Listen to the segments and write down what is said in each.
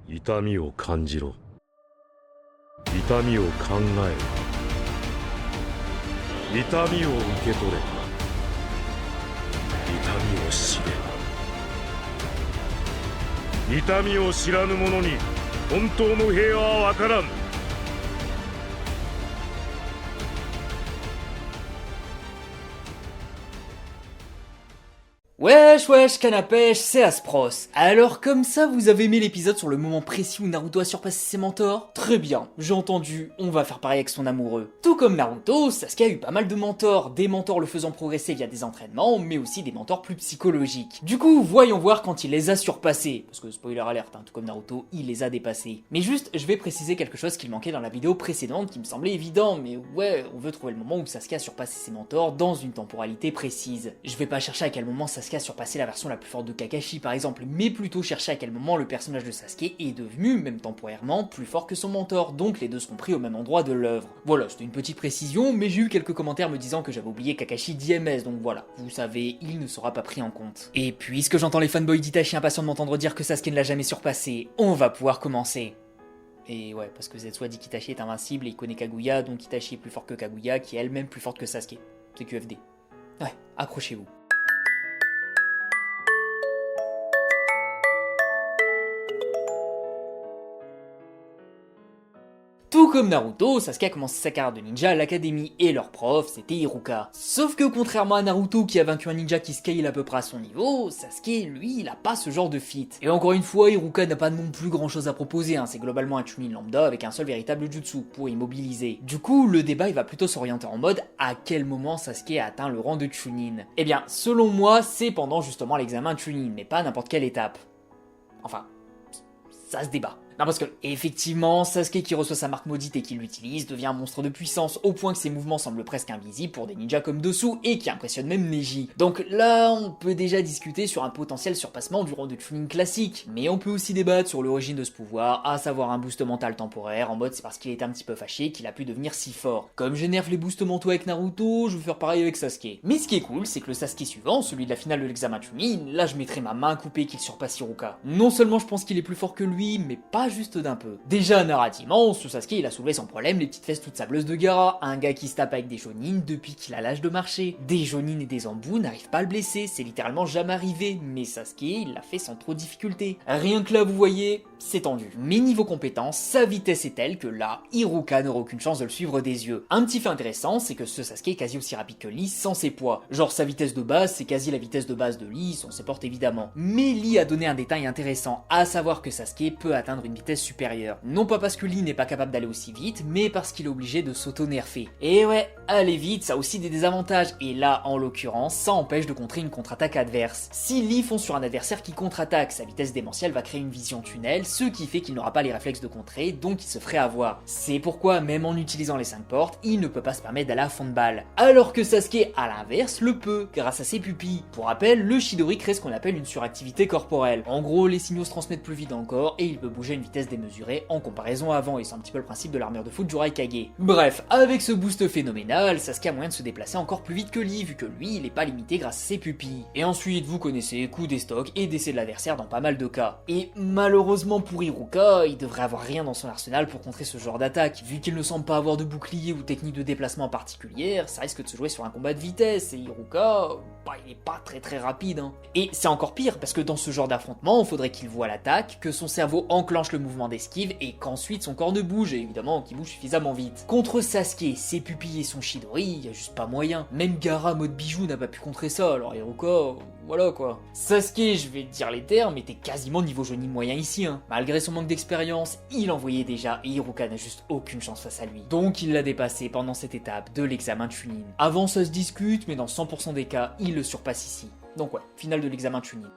痛みを感じろ。痛みを考えろ。痛みを受け取れ。痛みを知れ。痛みを知らぬ者に本当の平和は分からん。Wesh wesh canapèche, c'est Aspros. Alors comme ça vous avez aimé l'épisode sur le moment précis où Naruto a surpassé ses mentors? Très bien, j'ai entendu, on va faire pareil avec son amoureux. Tout comme Naruto, Sasuke a eu pas mal de mentors, des mentors le faisant progresser via des entraînements, mais aussi des mentors plus psychologiques. Du coup, voyons voir quand il les a surpassés, parce que spoiler alert, tout comme Naruto, il les a dépassés. Mais juste, je vais préciser quelque chose qui manquait dans la vidéo précédente qui me semblait évident, mais ouais, on veut trouver le moment où Sasuke a surpassé ses mentors dans une temporalité précise. Je vais pas chercher à quel moment Sasuke a surpassé la version la plus forte de Kakashi par exemple, mais plutôt chercher à quel moment le personnage de Sasuke est devenu, même temporairement, plus fort que son mentor, donc les deux seront pris au même endroit de l'œuvre. Voilà, c'était une petite précision, mais j'ai eu quelques commentaires me disant que j'avais oublié Kakashi d'IMS, donc voilà, vous savez, il ne sera pas pris en compte. Et puisque j'entends les fanboys d'Itachi impatients de m'entendre dire que Sasuke ne l'a jamais surpassé, on va pouvoir commencer. Et ouais, parce que Zetsuo dit qu'Itachi est invincible et il connaît Kaguya, donc Itachi est plus fort que Kaguya, qui est elle-même plus forte que Sasuke. C'est QFD. Ouais, accrochez-vous. Tout comme Naruto, Sasuke a commencé sa carrière de ninja à l'académie et leur prof c'était Iruka. Sauf que contrairement à Naruto qui a vaincu un ninja qui scale à peu près à son niveau, Sasuke lui il a pas ce genre de feat. Et encore une fois, Iruka n'a pas non plus grand chose à proposer, c'est globalement un Chunin lambda avec un seul véritable jutsu pour immobiliser. Du coup, le débat il va plutôt s'orienter en mode à quel moment Sasuke a atteint le rang de Chunin. Eh bien, selon moi, c'est pendant justement l'examen Chunin, mais pas à n'importe quelle étape. Enfin, ça se débat. Non parce que, effectivement, Sasuke qui reçoit sa marque maudite et qui l'utilise devient un monstre de puissance au point que ses mouvements semblent presque invisibles pour des ninjas comme Dessous et qui impressionne même Neji. Donc là, on peut déjà discuter sur un potentiel surpassement du rang de Chunin classique, mais on peut aussi débattre sur l'origine de ce pouvoir, à savoir un boost mental temporaire, en mode c'est parce qu'il est un petit peu fâché qu'il a pu devenir si fort. Comme j'énerve les boosts mentaux avec Naruto, je vais faire pareil avec Sasuke. Mais ce qui est cool, c'est que le Sasuke suivant, celui de la finale de l'examen Chunin, là je mettrai ma main coupée qu'il surpasse Iruka. Non seulement je pense qu'il est plus fort que lui, mais pas juste d'un peu. Déjà narrativement, ce Sasuke il a soulevé sans problème les petites fesses toutes sableuses de Gaara, un gars qui se tape avec des Jonin depuis qu'il a l'âge de marcher. Des Jonin et des embous n'arrivent pas à le blesser, c'est littéralement jamais arrivé, mais Sasuke il l'a fait sans trop de difficulté. Rien que là vous voyez, c'est tendu. Mais niveau compétence, sa vitesse est telle que là, Iruka n'aura aucune chance de le suivre des yeux. Un petit fait intéressant, c'est que ce Sasuke est quasi aussi rapide que Lee sans ses poids. Genre sa vitesse de base, c'est quasi la vitesse de base de Lee, sans ses portes évidemment. Mais Lee a donné un détail intéressant, à savoir que Sasuke peut atteindre une vitesse supérieure. Non pas parce que Lee n'est pas capable d'aller aussi vite, mais parce qu'il est obligé de s'auto-nerfer. Et ouais, aller vite, ça a aussi des désavantages, et là, en l'occurrence, ça empêche de contrer une contre-attaque adverse. Si Lee fonce sur un adversaire qui contre-attaque, sa vitesse démentielle va créer une vision tunnel, ce qui fait qu'il n'aura pas les réflexes de contrer, donc il se ferait avoir. C'est pourquoi, même en utilisant les 5 portes, il ne peut pas se permettre d'aller à fond de balle. Alors que Sasuke, à l'inverse, le peut, grâce à ses pupilles. Pour rappel, le Chidori crée ce qu'on appelle une suractivité corporelle. En gros, les signaux se transmettent plus vite dans le corps, et il peut bouger à une vitesse démesurée en comparaison avant, et c'est un petit peu le principe de l'armure de foot Jirai Kage. Bref, avec ce boost phénoménal, Sasuke a moyen de se déplacer encore plus vite que Lee, vu que lui, il est pas limité grâce à ses pupilles. Et ensuite, vous connaissez, coup des stocks et décès de l'adversaire dans pas mal de cas. Et malheureusement pour Iruka, il devrait avoir rien dans son arsenal pour contrer ce genre d'attaque. Vu qu'il ne semble pas avoir de bouclier ou technique de déplacement particulière, ça risque de se jouer sur un combat de vitesse, et Iruka, il est pas très rapide. Et c'est encore pire, parce que dans ce genre d'affrontement, il faudrait qu'il voit l'attaque, que son cerveau enclenche le mouvement d'esquive, et qu'ensuite son corps ne bouge, et évidemment qu'il bouge suffisamment vite. Contre Sasuke, ses pupilles et son Chidori, y a juste pas moyen. Même Gaara mode bijou n'a pas pu contrer ça, alors Iruka, voilà quoi. Sasuke, je vais te dire les termes, était quasiment niveau Jonin moyen ici. Malgré son manque d'expérience, il en voyait déjà, et Iruka n'a juste aucune chance face à lui. Donc il l'a dépassé pendant cette étape de l'examen Chunin. Avant ça se discute, mais dans 100% des cas, il le surpasse ici. Donc ouais, finale de l'examen Chunin.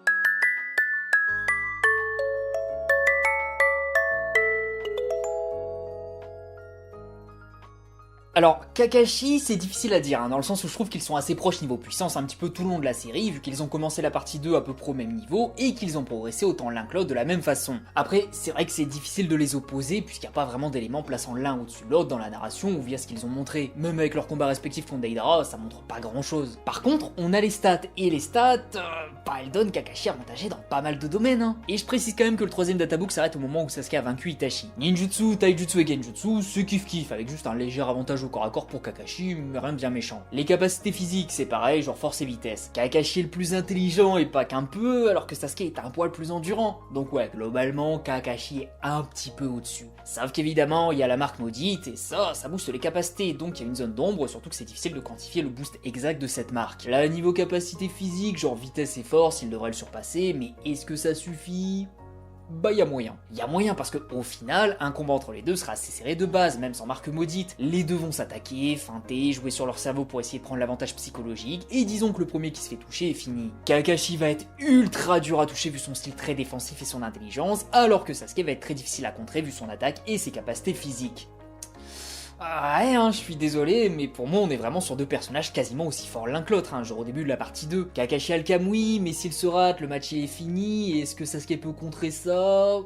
Alors, Kakashi, c'est difficile à dire, dans le sens où je trouve qu'ils sont assez proches niveau puissance un petit peu tout le long de la série, vu qu'ils ont commencé la partie 2 à peu près au même niveau, et qu'ils ont progressé autant l'un que l'autre de la même façon. Après, c'est vrai que c'est difficile de les opposer, puisqu'il n'y a pas vraiment d'éléments plaçant l'un au-dessus de l'autre dans la narration ou via ce qu'ils ont montré. Même avec leurs combats respectifs contre Deidara, ça montre pas grand-chose. Par contre, on a les stats, et les stats, elles donnent Kakashi avantagé dans pas mal de domaines, Et je précise quand même que le troisième databook s'arrête au moment où Sasuke a vaincu Itachi. Ninjutsu, Taijutsu et Genjutsu, c'est kiff-kiff, avec juste un léger avantage au corps à corps pour Kakashi, mais rien de bien méchant. Les capacités physiques, c'est pareil, genre force et vitesse. Kakashi est le plus intelligent et pas qu'un peu, alors que Sasuke est un poil plus endurant. Donc ouais, globalement, Kakashi est un petit peu au-dessus. Sauf qu'évidemment, il y a la marque maudite, et ça booste les capacités, donc il y a une zone d'ombre, surtout que c'est difficile de quantifier le boost exact de cette marque. Là, niveau capacité physique, genre vitesse et force, il devrait le surpasser, mais est-ce que ça suffit ? Bah y a moyen. Y a moyen parce que au final, un combat entre les deux sera assez serré de base, même sans marque maudite. Les deux vont s'attaquer, feinter, jouer sur leur cerveau pour essayer de prendre l'avantage psychologique, et disons que le premier qui se fait toucher est fini. Kakashi va être ultra dur à toucher vu son style très défensif et son intelligence, alors que Sasuke va être très difficile à contrer vu son attaque et ses capacités physiques. Ah ouais, je suis désolé, mais pour moi on est vraiment sur deux personnages quasiment aussi forts l'un que l'autre, genre au début de la partie 2. Kakashi a le Kamui, mais s'il se rate, le match est fini, et est-ce que Sasuke peut contrer ça ?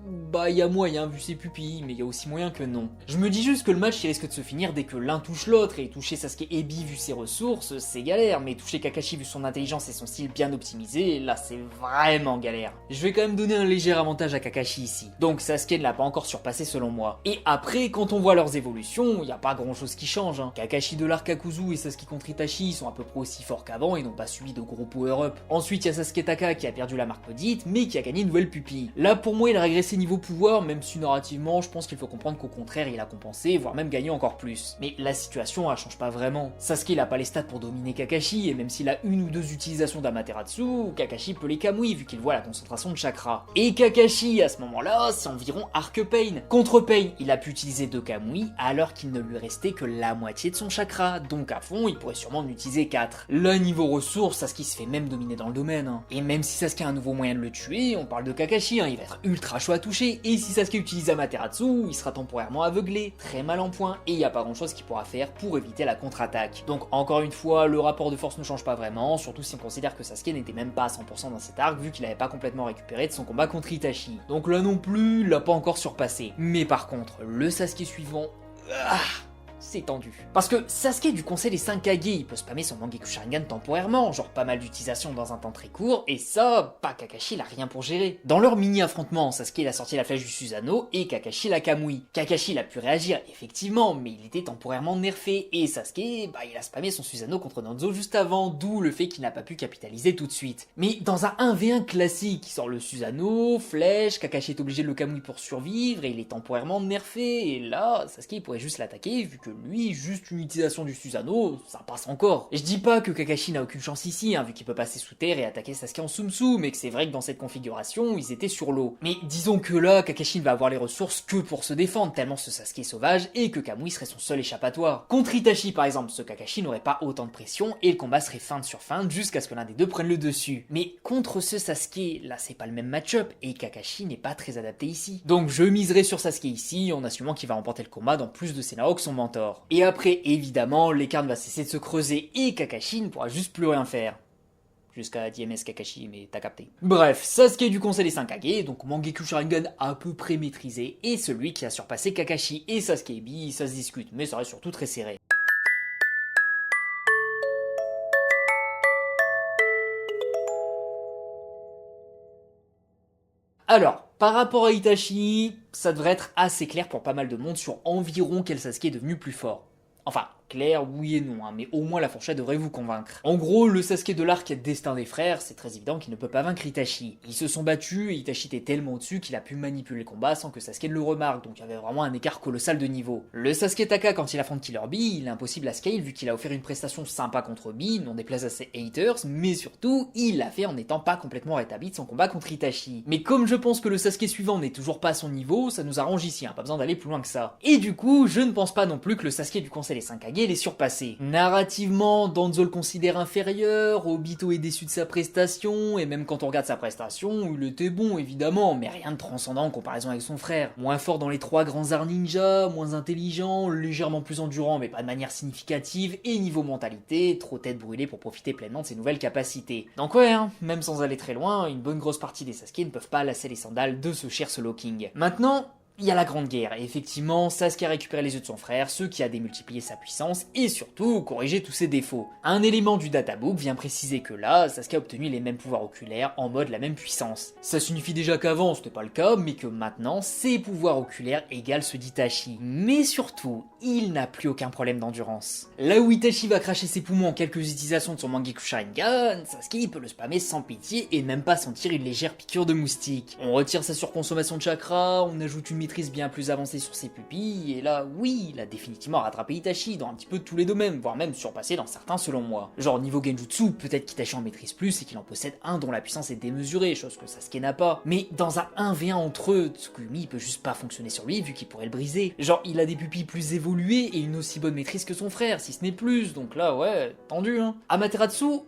Bah y a moyen vu ses pupilles, mais y a aussi moyen que non. Je me dis juste que le match il risque de se finir dès que l'un touche l'autre, et toucher Sasuke Ebi vu ses ressources, c'est galère, mais toucher Kakashi vu son intelligence et son style bien optimisé, là c'est vraiment galère. Je vais quand même donner un léger avantage à Kakashi ici. Donc Sasuke ne l'a pas encore surpassé selon moi. Et après, quand on voit leurs évolutions, y a pas grand chose qui change. Kakashi de l'arc Kakuzu et Sasuke contre Itachi sont à peu près aussi forts qu'avant et n'ont pas subi de gros power-up. Ensuite y a Sasuke Taka qui a perdu la marque maudite, mais qui a gagné une nouvelle pupille. Là pour moi il a régressé niveau pouvoir, même si narrativement je pense qu'il faut comprendre qu'au contraire il a compensé, voire même gagné encore plus. Mais la situation elle change pas vraiment. Sasuke il a pas les stats pour dominer Kakashi, et même s'il a une ou deux utilisations d'Amaterasu, Kakashi peut les kamui vu qu'il voit la concentration de chakra. Et Kakashi à ce moment-là c'est environ Arc Pain. Contre Pain il a pu utiliser 2 kamui alors qu'il ne lui restait que la moitié de son chakra, donc à fond il pourrait sûrement en utiliser 4. Là niveau ressources, Sasuke se fait même dominer dans le domaine. Et même si Sasuke a un nouveau moyen de le tuer, on parle de Kakashi, il va être ultra chaud à toucher, et si Sasuke utilise Amaterasu, il sera temporairement aveuglé, très mal en point, et il n'y a pas grand chose qu'il pourra faire pour éviter la contre-attaque. Donc encore une fois, le rapport de force ne change pas vraiment, surtout si on considère que Sasuke n'était même pas à 100% dans cet arc, vu qu'il n'avait pas complètement récupéré de son combat contre Itachi. Donc là non plus, il l'a pas encore surpassé. Mais par contre, le Sasuke suivant... c'est tendu. Parce que Sasuke du conseil des 5 Kage, il peut spammer son Mangekyou Sharingan temporairement, genre pas mal d'utilisation dans un temps très court, et ça, pas Kakashi il a rien pour gérer. Dans leur mini-affrontement, Sasuke il a sorti la flèche du Susanoo, et Kakashi l'a Kamui. Kakashi il a pu réagir, effectivement, mais il était temporairement nerfé, et Sasuke, il a spammé son Susanoo contre Danzo juste avant, d'où le fait qu'il n'a pas pu capitaliser tout de suite. Mais dans un 1v1 classique, il sort le Susanoo, flèche, Kakashi est obligé de le Kamui pour survivre, et il est temporairement nerfé, et là, Sasuke il pourrait juste l'attaquer, vu que lui, juste une utilisation du Susanoo, ça passe encore. Et je dis pas que Kakashi n'a aucune chance ici, vu qu'il peut passer sous terre et attaquer Sasuke en Sumsu, mais que c'est vrai que dans cette configuration, ils étaient sur l'eau. Mais disons que là, Kakashi ne va avoir les ressources que pour se défendre, tellement ce Sasuke est sauvage, et que Kamui serait son seul échappatoire. Contre Itachi par exemple, ce Kakashi n'aurait pas autant de pression, et le combat serait feinte sur feinte jusqu'à ce que l'un des deux prenne le dessus. Mais contre ce Sasuke, là c'est pas le même match-up, et Kakashi n'est pas très adapté ici. Donc je miserai sur Sasuke ici, en assumant qu'il va remporter le combat dans plus de scénarios que son mentor. Et après, évidemment, l'écart va cesser de se creuser et Kakashi ne pourra juste plus rien faire. Jusqu'à DMS Kakashi, mais t'as capté. Bref, Sasuke du conseil des 5 Kage, donc Mangekyou Sharingan à peu près maîtrisé, et celui qui a surpassé Kakashi et Sasuke Ebi, ça se discute, mais ça reste surtout très serré. Alors, par rapport à Itachi, ça devrait être assez clair pour pas mal de monde sur environ quel Sasuke est devenu plus fort. Enfin, clair, oui et non, mais au moins la fourchette devrait vous convaincre. En gros, le Sasuke de l'arc Destin des Frères, c'est très évident qu'il ne peut pas vaincre Itachi. Ils se sont battus et Itachi était tellement au-dessus qu'il a pu manipuler le combat sans que Sasuke ne le remarque, donc il y avait vraiment un écart colossal de niveau. Le Sasuke Taka, quand il affronte Killer Bee, il est impossible à scale vu qu'il a offert une prestation sympa contre Bee, non déplaise à ses haters, mais surtout, il l'a fait en n'étant pas complètement rétabli de son combat contre Itachi. Mais comme je pense que le Sasuke suivant n'est toujours pas à son niveau, ça nous arrange ici, pas besoin d'aller plus loin que ça. Et du coup, je ne pense pas non plus que le Sasuke du conseil des 5 Kage les surpasser. Narrativement, Danzo le considère inférieur, Obito est déçu de sa prestation, et même quand on regarde sa prestation, il était bon évidemment, mais rien de transcendant en comparaison avec son frère. Moins fort dans les 3 grands arts ninja, moins intelligent, légèrement plus endurant mais pas de manière significative, et niveau mentalité, trop tête brûlée pour profiter pleinement de ses nouvelles capacités. Donc ouais, hein, même sans aller très loin, une bonne grosse partie des Sasuke ne peuvent pas lasser les sandales de ce cher Solo King. Maintenant, il y a la Grande Guerre, et effectivement, Sasuke a récupéré les yeux de son frère, ce qui a démultiplié sa puissance, et surtout, corrigé tous ses défauts. Un élément du databook vient préciser que là, Sasuke a obtenu les mêmes pouvoirs oculaires, en mode la même puissance. Ça signifie déjà qu'avant, c'était pas le cas, mais que maintenant, ses pouvoirs oculaires égalent ceux d'Itachi. Mais surtout, il n'a plus aucun problème d'endurance. Là où Itachi va cracher ses poumons en quelques utilisations de son Mangekyou Sharingan, Sasuke peut le spammer sans pitié et même pas sentir une légère piqûre de moustique. On retire sa surconsommation de chakra, on ajoute une maîtrise bien plus avancée sur ses pupilles, et là, oui, il a définitivement rattrapé Itachi dans un petit peu tous les domaines, voire même surpassé dans certains selon moi. Genre niveau Genjutsu, peut-être qu'Itachi en maîtrise plus et qu'il en possède un dont la puissance est démesurée, chose que Sasuke n'a pas. Mais dans un 1v1 entre eux, Tsukumi peut juste pas fonctionner sur lui vu qu'il pourrait le briser. Genre il a des pupilles plus évoluées et une aussi bonne maîtrise que son frère, si ce n'est plus, donc là ouais, tendu hein. Amaterasu,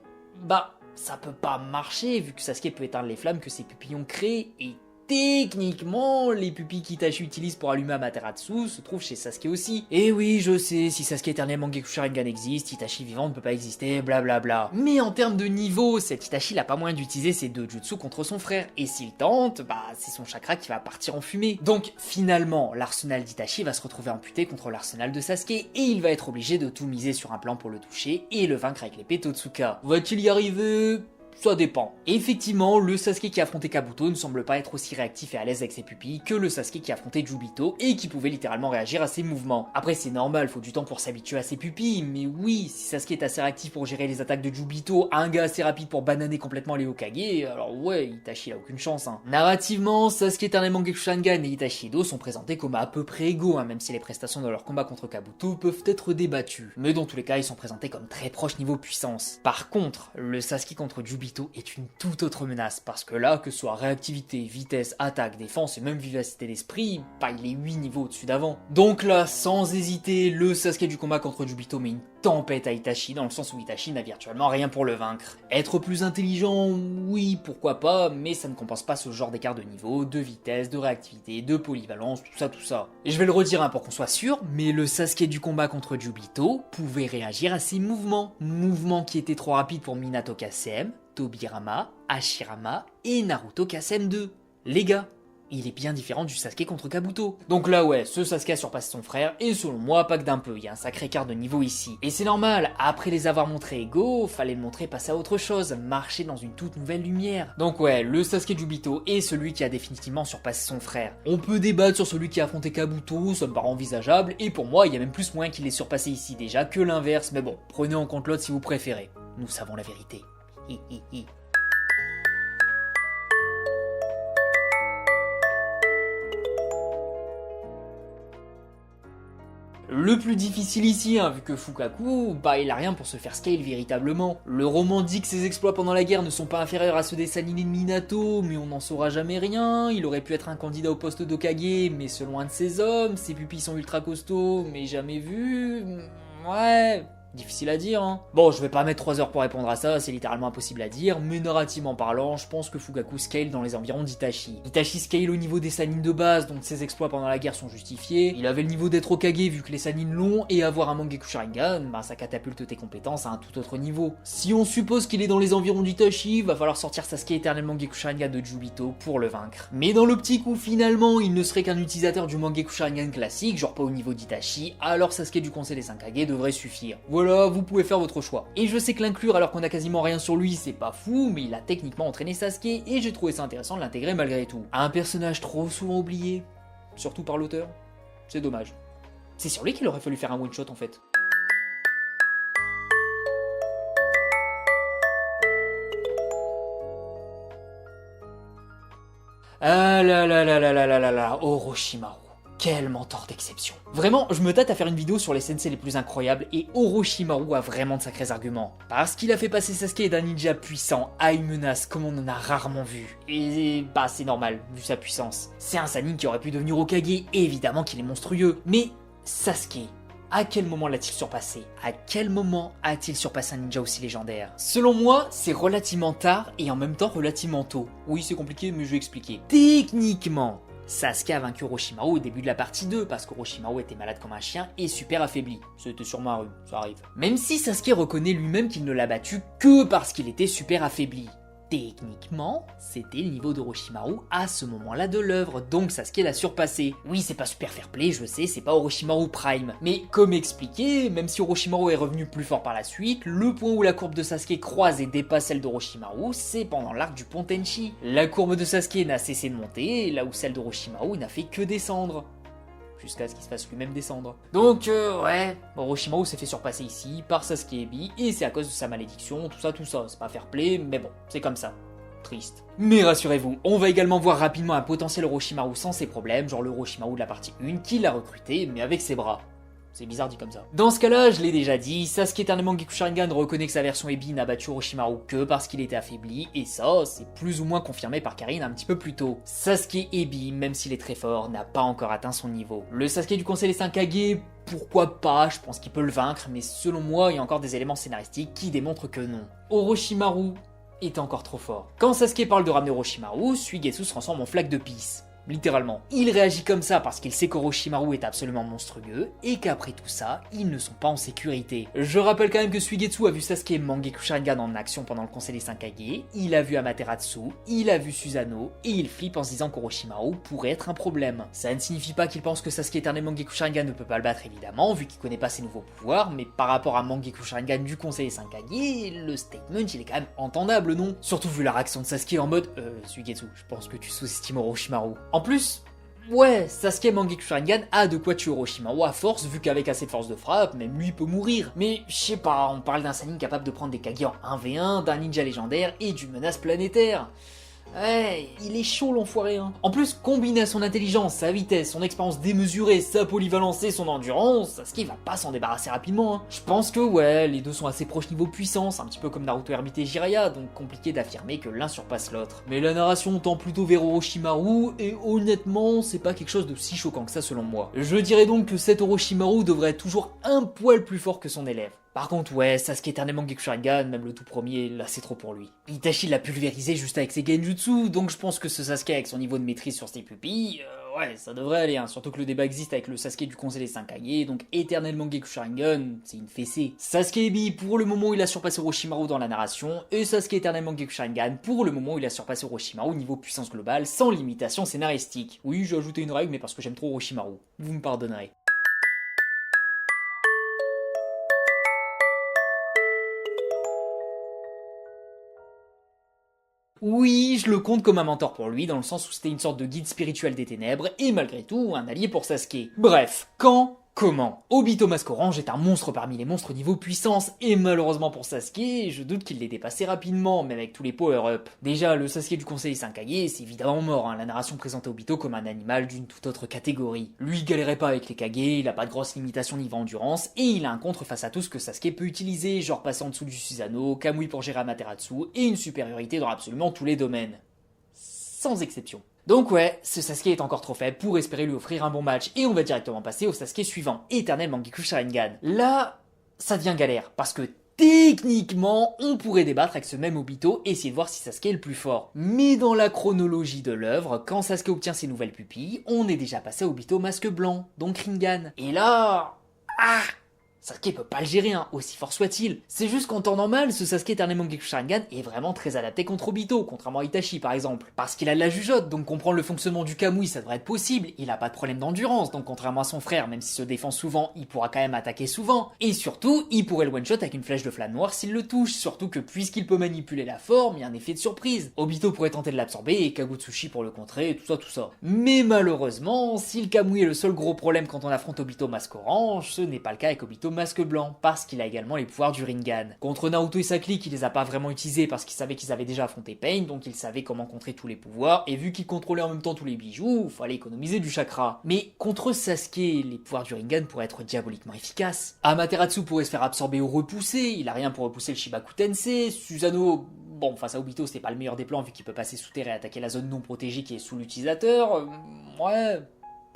bah ça peut pas marcher vu que Sasuke peut éteindre les flammes que ses pupilles ont créées, et techniquement, les pupilles qu'Itachi utilise pour allumer Amaterasu se trouvent chez Sasuke aussi. Et oui, je sais, si Sasuke éternel Mangekyou Sharingan existe, Itachi vivant ne peut pas exister, blablabla. Mais en termes de niveau, cet Itachi n'a pas moyen d'utiliser ses deux jutsu contre son frère, et s'il tente, bah c'est son chakra qui va partir en fumée. Donc finalement, l'arsenal d'Itachi va se retrouver amputé contre l'arsenal de Sasuke, et il va être obligé de tout miser sur un plan pour le toucher et le vaincre avec l'épée Totsuka. Va-t-il y arriver ? Ça dépend. Et effectivement, le Sasuke qui a affronté Kabuto ne semble pas être aussi réactif et à l'aise avec ses pupilles que le Sasuke qui a affronté Jubito et qui pouvait littéralement réagir à ses mouvements. Après c'est normal, faut du temps pour s'habituer à ses pupilles, mais oui, si Sasuke est assez réactif pour gérer les attaques de Jubito, un gars assez rapide pour bananer complètement les Hokage, alors ouais, Itachi a aucune chance hein. Narrativement, Sasuke éternel Mangekyou Sharingan et Itachi Edo sont présentés comme à peu près égaux, hein, même si les prestations de leur combat contre Kabuto peuvent être débattues. Mais dans tous les cas, ils sont présentés comme très proches niveau puissance. Par contre, le Sasuke contre Jubito est une toute autre menace, parce que là, que ce soit réactivité, vitesse, attaque, défense et même vivacité d'esprit, bah il est 8 niveaux au-dessus d'avant. Donc là, sans hésiter, le Sasuke du combat contre Jubito met une tempête à Itachi, dans le sens où Itachi n'a virtuellement rien pour le vaincre. Être plus intelligent, oui, pourquoi pas, mais ça ne compense pas ce genre d'écart de niveau, de vitesse, de réactivité, de polyvalence, tout ça. Et je vais le redire hein, pour qu'on soit sûr, mais le Sasuke du combat contre Jubito pouvait réagir à ses mouvements qui étaient trop rapides pour Minato KCM, Tobirama, Hashirama et Naruto KSM2. Les gars, il est bien différent du Sasuke contre Kabuto. Donc là ouais, ce Sasuke a surpassé son frère, et selon moi, pas que d'un peu, il y a un sacré écart de niveau ici. Et c'est normal, après les avoir montrés égaux, fallait le montrer passer à autre chose, marcher dans une toute nouvelle lumière. Donc ouais, le Sasuke Jubito est celui qui a définitivement surpassé son frère. On peut débattre sur celui qui a affronté Kabuto, ça me paraît envisageable, et pour moi, il y a même plus moyen qu'il ait surpassé ici déjà que l'inverse, mais bon, prenez en compte l'autre si vous préférez. Nous savons la vérité. Hi hi hi. Le plus difficile ici, hein, vu que Fukaku, bah il a rien pour se faire scale véritablement. Le roman dit que ses exploits pendant la guerre ne sont pas inférieurs à ceux des Sannin et de Minato, mais on n'en saura jamais rien. Il aurait pu être un candidat au poste d'Hokage, mais selon un de ses hommes, ses pupilles sont ultra costauds, mais jamais vus. Ouais... difficile à dire, hein. Bon, je vais pas mettre 3 heures pour répondre à ça, c'est littéralement impossible à dire, mais narrativement parlant, je pense que Fukaku scale dans les environs d'Itachi. Itachi scale au niveau des Sannin de base, donc ses exploits pendant la guerre sont justifiés. Il avait le niveau d'être Hokage vu que les Sannin l'ont, et avoir un Mangekyou Sharingan, bah ça catapulte tes compétences à un tout autre niveau. Si on suppose qu'il est dans les environs d'Itachi, va falloir sortir Sasuke éternel Mangekyou Sharingan de Jubito pour le vaincre. Mais dans l'optique où finalement il ne serait qu'un utilisateur du Mangekyou Sharingan classique, genre pas au niveau d'Itachi, alors Sasuke du Conseil des 5 Kage devrait suffire. Voilà, vous pouvez faire votre choix. Et je sais que l'inclure alors qu'on a quasiment rien sur lui, c'est pas fou, mais il a techniquement entraîné Sasuke et j'ai trouvé ça intéressant de l'intégrer malgré tout. Un personnage trop souvent oublié, surtout par l'auteur, c'est dommage. C'est sur lui qu'il aurait fallu faire un one-shot en fait. Ah là là là là là là là là, Orochimaru. Quel mentor d'exception. Vraiment, je me tâte à faire une vidéo sur les sensei les plus incroyables et Orochimaru a vraiment de sacrés arguments. Parce qu'il a fait passer Sasuke d'un ninja puissant à une menace comme on en a rarement vu. Et bah c'est normal, vu sa puissance. C'est un Sannin qui aurait pu devenir Hokage, et évidemment qu'il est monstrueux. Mais Sasuke, À quel moment l'a-t-il surpassé? À quel moment a-t-il surpassé un ninja aussi légendaire? Selon moi, c'est relativement tard et en même temps relativement tôt. Oui, c'est compliqué, mais je vais expliquer. Techniquement, Sasuke a vaincu Orochimaru au début de la partie 2 parce qu'Orochimaru était malade comme un chien et super affaibli. C'était sûrement un rhume, ça arrive. Même si Sasuke reconnaît lui-même qu'il ne l'a battu que parce qu'il était super affaibli. Techniquement, c'était le niveau d'Orochimaru à ce moment-là de l'œuvre, donc Sasuke l'a surpassé. Oui, c'est pas super fair play, je sais, c'est pas Orochimaru Prime. Mais comme expliqué, même si Orochimaru est revenu plus fort par la suite, le point où la courbe de Sasuke croise et dépasse celle d'Orochimaru, c'est pendant l'arc du pont Tenchi. La courbe de Sasuke n'a cessé de monter, là où celle d'Orochimaru n'a fait que descendre. Jusqu'à ce qu'il se fasse lui-même descendre. Donc ouais, Orochimaru s'est fait surpasser ici par Sasuke Ebi, et c'est à cause de sa malédiction, tout ça, c'est pas fair play, mais bon, c'est comme ça. Triste. Mais rassurez-vous, on va également voir rapidement un potentiel Orochimaru sans ses problèmes, genre le Orochimaru de la partie 1 qui l'a recruté, mais avec ses bras. C'est bizarre dit comme ça. Dans ce cas-là, je l'ai déjà dit, Sasuke éternellement Geku Sharingan reconnaît que sa version Ebi n'a battu Orochimaru que parce qu'il était affaibli, et ça, c'est plus ou moins confirmé par Karine un petit peu plus tôt. Sasuke Ebi, même s'il est très fort, n'a pas encore atteint son niveau. Le Sasuke du Conseil des 5 Kage, pourquoi pas, je pense qu'il peut le vaincre, mais selon moi, il y a encore des éléments scénaristiques qui démontrent que non. Orochimaru est encore trop fort. Quand Sasuke parle de ramener Orochimaru, Suigetsu se transforme en flaque de pisse. Littéralement. Il réagit comme ça parce qu'il sait qu'Orochimaru est absolument monstrueux et qu'après tout ça, ils ne sont pas en sécurité. Je rappelle quand même que Suigetsu a vu Sasuke Mangekyou Sharingan en action pendant le Conseil des 5 Kage, il a vu Amaterasu, il a vu Susanoo, et il flippe en se disant qu'Orochimaru pourrait être un problème. Ça ne signifie pas qu'il pense que Sasuke éternellement Mangekyou Sharingan ne peut pas le battre évidemment, vu qu'il connaît pas ses nouveaux pouvoirs, mais par rapport à Mangekyou Sharingan du Conseil des 5 Kage, le statement il est quand même entendable, non? Surtout vu la réaction de Sasuke en mode Suigetsu, je pense que tu sous-estimes Orochimaru. En plus, ouais, Sasuke Mangekyou Sharingan a de quoi tuer Orochimaru à force, vu qu'avec assez de force de frappe, même lui peut mourir. Mais je sais pas, on parle d'un Sannin capable de prendre des Kage en 1v1, d'un ninja légendaire et d'une menace planétaire. Ouais, il est chaud l'enfoiré hein. En plus, combiné à son intelligence, sa vitesse, son expérience démesurée, sa polyvalence et son endurance, Sasuke va pas s'en débarrasser rapidement hein. Je pense que ouais, les deux sont assez proches niveau puissance, un petit peu comme Naruto Hermite et Jiraiya, donc compliqué d'affirmer que l'un surpasse l'autre. Mais la narration tend plutôt vers Orochimaru, et honnêtement, c'est pas quelque chose de si choquant que ça selon moi. Je dirais donc que cet Orochimaru devrait être toujours un poil plus fort que son élève. Par contre, ouais, Sasuke éternellement Geku Sharingan, même le tout premier, là c'est trop pour lui. Itachi l'a pulvérisé juste avec ses genjutsu, donc je pense que ce Sasuke avec son niveau de maîtrise sur ses pupilles, ouais, ça devrait aller, hein. Surtout que le débat existe avec le Sasuke du Conseil des 5 Kage, donc éternellement Geku Sharingan, c'est une fessée. Sasuke Ebi, pour le moment il a surpassé Orochimaru dans la narration, et Sasuke éternellement Geku Sharingan, pour le moment il a surpassé Orochimaru niveau puissance globale, sans limitation scénaristique. Oui, j'ai ajouté une règle, mais parce que j'aime trop Orochimaru. Vous me pardonnerez. Oui, je le compte comme un mentor pour lui, dans le sens où c'était une sorte de guide spirituel des ténèbres, et malgré tout, un allié pour Sasuke. Bref, quand, comment? Obito Masque Orange est un monstre parmi les monstres niveau puissance, et malheureusement pour Sasuke, je doute qu'il l'ait dépassé rapidement, même avec tous les power-up. Déjà, le Sasuke du Conseil des 5 Kage, c'est évidemment mort, hein. La narration présentait Obito comme un animal d'une toute autre catégorie. Lui, il galérait pas avec les Kage, il a pas de grosses limitations niveau endurance, et il a un contre face à tout ce que Sasuke peut utiliser, genre passer en dessous du Susanoo, Kamui pour gérer Amaterasu, et une supériorité dans absolument tous les domaines. Sans exception. Donc ouais, ce Sasuke est encore trop faible pour espérer lui offrir un bon match, et on va directement passer au Sasuke suivant, éternel Mangekyou Sharingan. Là, ça devient galère, parce que techniquement, on pourrait débattre avec ce même Obito et essayer de voir si Sasuke est le plus fort. Mais dans la chronologie de l'œuvre, quand Sasuke obtient ses nouvelles pupilles, on est déjà passé à Obito Masque Blanc, donc Rinnegan. Et là... Sasuke peut pas le gérer, hein, aussi fort soit-il. C'est juste qu'en temps normal, ce Sasuke éternellement Mangekyou Sharingan est vraiment très adapté contre Obito, contrairement à Itachi par exemple. Parce qu'il a de la jugeote, donc comprendre le fonctionnement du Kamui, ça devrait être possible. Il a pas de problème d'endurance, donc contrairement à son frère, même s'il se défend souvent, il pourra quand même attaquer souvent. Et surtout, il pourrait le one-shot avec une flèche de flamme noire s'il le touche, surtout que puisqu'il peut manipuler la forme, il y a un effet de surprise. Obito pourrait tenter de l'absorber et Kagutsuchi pour le contrer, tout ça. Mais malheureusement, si le Kamui est le seul gros problème quand on affronte Obito Masque Orange, ce n'est pas le cas avec Obito Masque Blanc, parce qu'il a également les pouvoirs du Rinnegan. Contre Naruto et sa clique, il les a pas vraiment utilisés parce qu'il savait qu'ils avaient déjà affronté Pain, donc il savait comment contrer tous les pouvoirs, et vu qu'il contrôlait en même temps tous les bijoux, fallait économiser du chakra. Mais contre Sasuke, les pouvoirs du Rinnegan pourraient être diaboliquement efficaces. Amaterasu pourrait se faire absorber ou repousser, il a rien pour repousser le Shibaku Tensei, Susanoo... Bon, face à Obito, c'était pas le meilleur des plans vu qu'il peut passer sous terre et attaquer la zone non protégée qui est sous l'utilisateur. Ouais...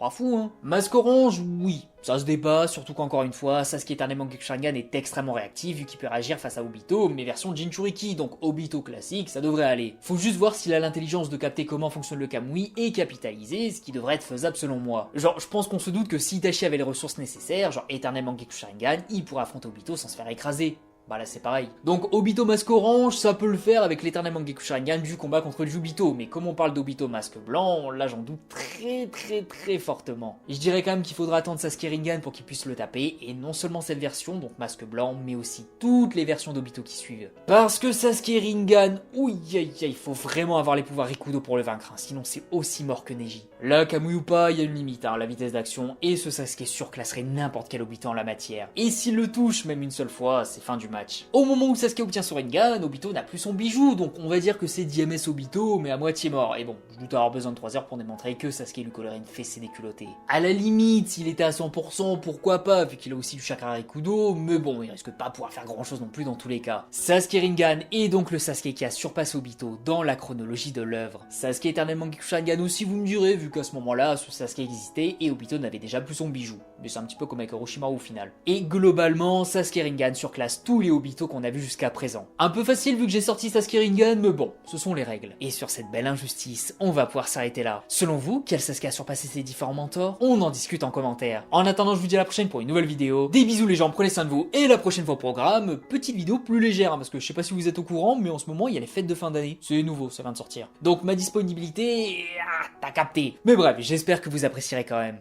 pas fou hein. Masque orange, oui. Ça se débat, surtout qu'encore une fois, Sasuke éternellement Geku Sharingan est extrêmement réactif vu qu'il peut réagir face à Obito, mais version Jinchuriki, donc Obito classique, ça devrait aller. Faut juste voir s'il a l'intelligence de capter comment fonctionne le Kamui et capitaliser, ce qui devrait être faisable selon moi. Genre, je pense qu'on se doute que si Itachi avait les ressources nécessaires, genre éternellement Geku Sharingan, il pourrait affronter Obito sans se faire écraser. Bah là c'est pareil. Donc Obito masque orange, ça peut le faire avec l'éternel Mangekyou Sharingan du combat contre le Jubito, mais comme on parle d'Obito masque blanc, là j'en doute très fortement. Et je dirais quand même qu'il faudra attendre Sasuke Rinnegan pour qu'il puisse le taper, et non seulement cette version, donc masque blanc, mais aussi toutes les versions d'Obito qui suivent. Parce que Sasuke Rinnegan, il faut vraiment avoir les pouvoirs Rikudo pour le vaincre, hein, sinon c'est aussi mort que Neji. Là, Kamui ou pas, il y a une limite, hein, la vitesse d'action, et ce Sasuke surclasserait n'importe quel Obito en la matière. Et s'il le touche même une seule fois, c'est fin du match. Au moment où Sasuke obtient son Rinnegan, Obito n'a plus son bijou, donc on va dire que c'est DMS Obito, mais à moitié mort. Et bon, je doute avoir besoin de 3 heures pour démontrer que Sasuke lui collerait une fessée déculottée. À la limite, s'il était à 100%, pourquoi pas, vu qu'il a aussi du chakra Rikudo, mais bon, il risque de pas pouvoir faire grand chose non plus dans tous les cas. Sasuke Rinnegan est donc le Sasuke qui a surpassé Obito dans la chronologie de l'œuvre. Sasuke éternellement Geku Sharingan aussi, vous me direz, vu qu'à ce moment-là, ce Sasuke existait et Obito n'avait déjà plus son bijou. Mais c'est un petit peu comme avec Orochimaru au final. Et globalement, Sasuke Rinnegan surclasse tous les Obito qu'on a vu jusqu'à présent. Un peu facile vu que j'ai sorti Sasuke Rinnegan, mais bon, ce sont les règles. Et sur cette belle injustice, on va pouvoir s'arrêter là. Selon vous, quel Sasuke a surpassé ses différents mentors? On en discute en commentaire. En attendant, je vous dis à la prochaine pour une nouvelle vidéo. Des bisous les gens, prenez soin de vous, et la prochaine fois au programme, petite vidéo plus légère, hein, parce que je sais pas si vous êtes au courant, mais en ce moment, il y a les fêtes de fin d'année. C'est nouveau, ça vient de sortir. Donc ma disponibilité, t'as capté. Mais bref, j'espère que vous apprécierez quand même.